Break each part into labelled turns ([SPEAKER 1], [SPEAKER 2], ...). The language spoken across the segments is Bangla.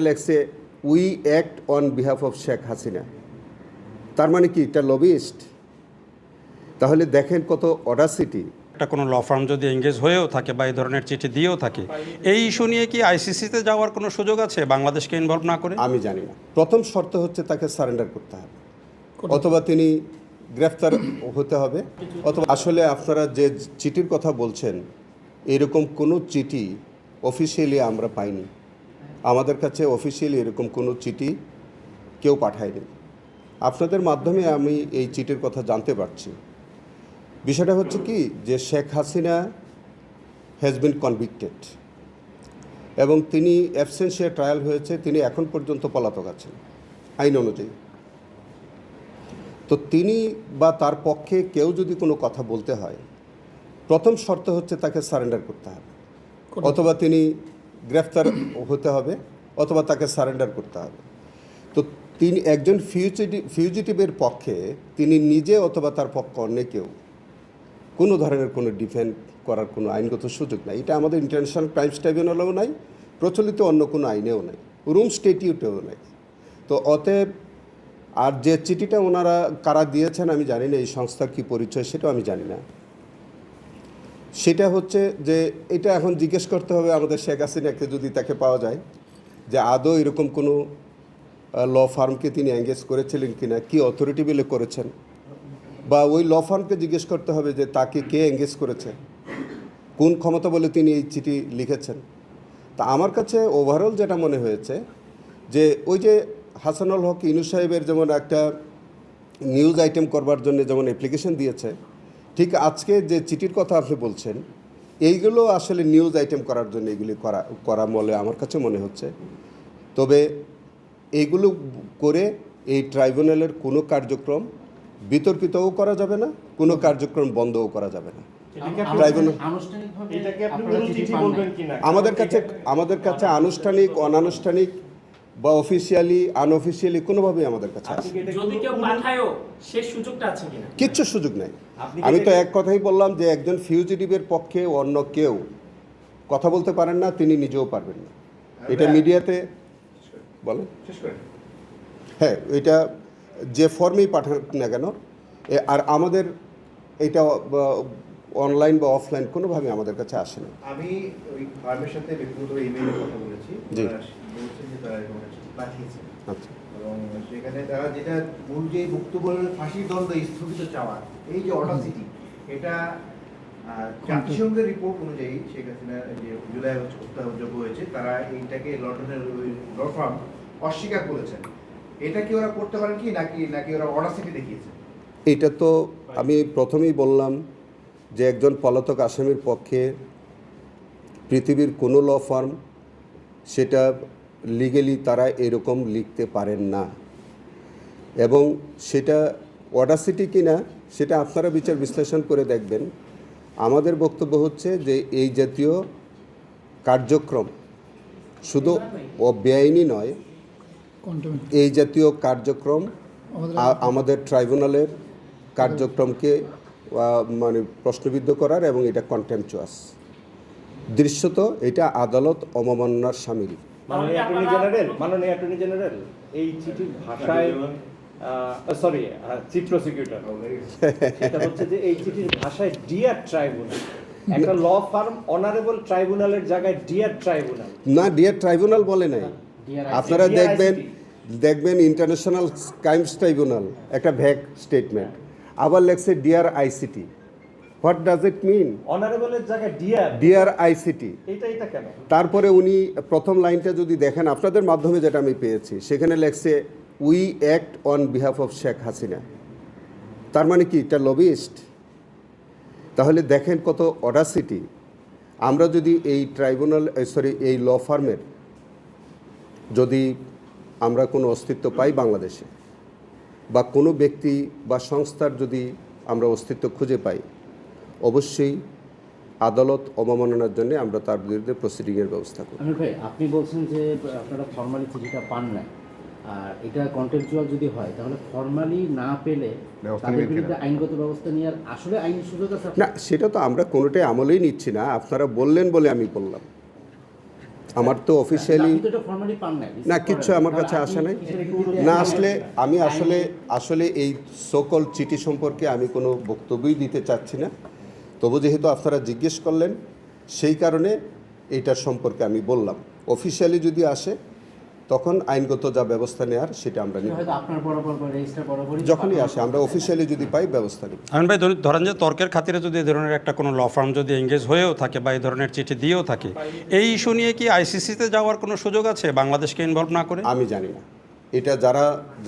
[SPEAKER 1] লেখছে we act on behalf of Sheikh Hasina. তার মানে কি এটা লবিস্ট? তাহলে দেখেন কত অডাসিটি।
[SPEAKER 2] একটা কোনো ল ফার্ম যদি এঙ্গেজ হয়েও থাকে বা এই ধরনের চিঠি দিয়েও থাকে, এই ইস্যু নিয়ে কি আইসিসিতে যাওয়ার কোনো সুযোগ আছে বাংলাদেশকে ইনভলভ না করে?
[SPEAKER 1] আমি জানি না। প্রথম শর্ত হচ্ছে তাকে সারেন্ডার করতে হবে, অথবা তিনি গ্রেফতার হতে হবে, অথবা আসলে আপনারা যে চিঠির কথা বলছেন এরকম কোনো চিঠি অফিসিয়ালি আমরা পাইনি। আমাদের কাছে অফিসিয়ালি এরকম কোনো চিঠি কেউ পাঠায়নি। আপনাদের মাধ্যমে আমি এই চিঠির কথা জানতে পারছি। বিষয়টা হচ্ছে কি যে Sheikh Hasina has been convicted এবং তিনি অ্যাবসেন্সিয়া ট্রায়াল হয়েছে, তিনি এখন পর্যন্ত পলাতক আছেন আইন অনুযায়ী। তো তিনি বা তার পক্ষে কেউ যদি কোনো কথা বলতে হয়, প্রথম শর্ত হচ্ছে তাকে সারেন্ডার করতে হবে, অথবা তিনি গ্রেফতার হতে হবে, অথবা তাকে সারেন্ডার করতে হবে। তো তিনি একজন ফিউজিটিভের পক্ষে তিনি নিজে অথবা তার পক্ষে অন্য কেউ কোনো ধরনের কোনো ডিফেন্ড করার কোনো আইনগত সুযোগ নাই। এটা আমাদের ইন্টারন্যাশনাল ক্রাইমস ট্রাইব্যুনালেও নাই, প্রচলিত অন্য কোনো আইনেও নাই, রুম স্টেটিউটেও নাই। তো অতএব আর যে চিঠিটা ওনারা কারা দিয়েছেন আমি জানি না, এই সংস্থার কী পরিচয় সেটাও আমি জানি না। সেটা হচ্ছে যে এটা এখন জিজ্ঞেস করতে হবে আমাদের শেখ হাসিনাকে, যদি তাকে পাওয়া যায়, যে আদৌ এরকম কোনো ল ফার্মকে তিনি এঙ্গেজ করেছিলেন কিনা, কি অথরিটি বিলে করেছেন, বা ওই ল ফার্মকে জিজ্ঞেস করতে হবে যে তাকে কে এঙ্গেজ করেছে, কোন ক্ষমতা বলে তিনি এই চিঠি লিখেছেন। তা আমার কাছে ওভারঅল যেটা মনে হয়েছে যে ওই যে হাসানুল হক ইনু সাহেবের যেমন একটা নিউজ আইটেম করবার জন্য যেমন অ্যাপ্লিকেশন দিয়েছে, ঠিক আজকে যে চিঠির কথা আপনি বলছেন এইগুলো আসলে নিউজ আইটেম করার জন্য এগুলি করা বলে আমার কাছে মনে হচ্ছে। তবে এইগুলো করে এই ট্রাইব্যুনালের কোনো কার্যক্রম বিতর্কিতও করা যাবে না, কোনো কার্যক্রম বন্ধও করা যাবে না। ট্রাইব্যুনাল আমাদের কাছে আনুষ্ঠানিক, অনানুষ্ঠানিক বা অফিসিয়ালি, আনঅফিসিয়ালি কোনোভাবেই আমাদের কাছে আছে। কিচ্ছু সুযোগ নাই। আমি তো এক কথাই বললাম যে একজন ফিউজিটিভের পক্ষে অন্য কেউ কথা বলতে পারেন না, তিনি নিজেও পারবেন না। এটা মিডিয়াতে বলেন, হ্যাঁ, এটা যে ফর্মেই পাঠাক না কেন, আর আমাদের এটা অনলাইন বা অফলাইন কোনোভাবে আমাদের কাছে আসে না।
[SPEAKER 3] আমি ওই ফার্মের সাথে ব্যক্তিগত ইমেইলে কথা বলেছি, বলছেন যে তারা এরকম পাঠিয়েছে। আচ্ছা। এবং সেখানে তারা যেটা মূল যে বক্তব্য ফাঁসির দণ্ড স্থগিত চাওয়া, এই যে অডাসিটি, এটা জাতিসংঘের রিপোর্ট অনুযায়ী শেখ হাসিনা যে জুলাই হত্যাযোগ্য হয়েছে, তারা এইটাকে লন্ডনের ল ফার্ম অস্বীকার করেছেন। এটা কি ওরা করতে পারেন কি, নাকি ওরা অডাসিটি দেখিয়েছে?
[SPEAKER 1] এটা তো আমি প্রথমেই বললাম যে একজন পলাতক আসামির পক্ষে পৃথিবীর কোনো ল ফার্ম সেটা লিগেলি তারা এরকম লিখতে পারেন না, এবং সেটা অডাসিটি কিনা সেটা আপনারা বিচার বিশ্লেষণ করে দেখবেন। আমাদের বক্তব্য হচ্ছে যে এই জাতীয় কার্যক্রম শুধু বেআইনি নয়, এই জাতীয় কার্যক্রম আমাদের ট্রাইব্যুনালের কার্যক্রমকে মানে প্রশ্নবিদ্ধ করার, এবং এটা কন্টেম্পচুয়াস। দৃশ্যত এটা আদালত অবমাননার শামিল।
[SPEAKER 4] মাননীয় অ্যাটর্নি জেনারেল এই চিঠির ভাষায় চিফ প্রসিকিউটর, সেটা হচ্ছে যে এই চিঠির ভাষায় ডিয়ার ট্রাইব্যুনাল, একটা ল ফার্ম অনারেবল ট্রাইব্যুনালের জায়গায় ডিয়ার ট্রাইব্যুনাল
[SPEAKER 1] না, ডিয়ার ট্রাইব্যুনাল বলে নাই। আপনারা দেখবেন ইন্টারন্যাশনাল ক্রাইমস ট্রাইব্যুনাল একটা ভ্যাগ স্টেটমেন্ট, আবার লেখছে dear ICT. What does it mean?
[SPEAKER 4] অনারেবলের জায়গায়
[SPEAKER 1] ডিয়ার আইসিটি।
[SPEAKER 4] এটা কেন?
[SPEAKER 1] তারপরে উনি প্রথম লাইনটা যদি দেখেন, আপনাদের মাধ্যমে যেটা আমি পেয়েছি, সেখানে লেখছে we act on behalf of Sheikh Hasina. তার মানে কি এটা লবিস্ট? তাহলে দেখেন কত অডাসিটি। আমরা যদি এই ট্রাইব্যুনাল এই ল ফার্মের যদি আমরা কোনো অস্তিত্ব পাই বাংলাদেশে, বা কোনো ব্যক্তি বা সংস্থার যদি আমরা অস্তিত্ব খুঁজে পাই, অবশ্যই আদালত অবমাননার জন্য আমরা তার বিরুদ্ধে প্রসিডিংয়ের ব্যবস্থা করি।
[SPEAKER 5] আমির ভাই, আপনি বলছেন যে আপনারা ফর্মালি চিঠিটা পান না, আর এটা কন্টেম্পচুয়াল যদি হয় তাহলে ফর্মালি না পেলে তাদের বিরুদ্ধে আইনগত ব্যবস্থা নেওয়ার আসলে আইনি সুযোগ আছে?
[SPEAKER 1] না, সেটা তো আমরা কোনোটাই আমলেই নিচ্ছি না, আপনারা বললেন বলে আমি বললাম। আমার তো অফিসিয়ালি
[SPEAKER 5] আপনি তো এটা ফর্মালি পান নাই
[SPEAKER 1] না কিচ্ছু আমার কাছে আসে নাই না আসলে আমি আসলে এই সকল চিঠি সম্পর্কে আমি কোনো বক্তব্যই দিতে চাচ্ছি না। তবু যেহেতু আপনারা জিজ্ঞেস করলেন সেই কারণে এইটার সম্পর্কে আমি বললাম। অফিসিয়ালি যদি আসে তখন আইনগত যা ব্যবস্থা নেওয়ার সেটা আমরা নিব।
[SPEAKER 5] হয়তো আপনার বরাবর বা রেজিস্টার বরাবরই
[SPEAKER 1] যখনই আসে আমরা অফিসিয়ালি যদি পাই ব্যবস্থা নিব।
[SPEAKER 2] আমিন ভাই, ধরেন যে তর্কের খাতিরে যদি এই ধরনের একটা কোনো ল ফার্ম যদি এঙ্গেজ হয়েও থাকে বা এই ধরনের চিঠি দিয়েও থাকে, এই ইস্যু নিয়ে কি আইসিসিতে যাওয়ার কোনো সুযোগ আছে বাংলাদেশকে ইনভলভ না করে?
[SPEAKER 1] আমি জানি না এটা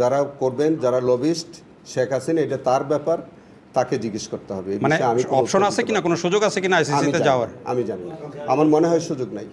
[SPEAKER 1] যারা করবেন, যারা লবিস্ট, শেখ হাসিনা, এটা তার ব্যাপার, তাকে জিজ্ঞেস করতে হবে। এই
[SPEAKER 2] মানে
[SPEAKER 1] বিষয়ে আমি কোনো
[SPEAKER 2] অপশন
[SPEAKER 1] উত্তর
[SPEAKER 2] আছে
[SPEAKER 1] দিতে
[SPEAKER 2] কিনা, কোনো সুযোগ আছে কিনা
[SPEAKER 1] আমি
[SPEAKER 2] আইসিসিতে
[SPEAKER 1] জানি না।
[SPEAKER 2] যাওয়ার?
[SPEAKER 1] আমি জানি না, আমার মনে হয় সুযোগ নাই।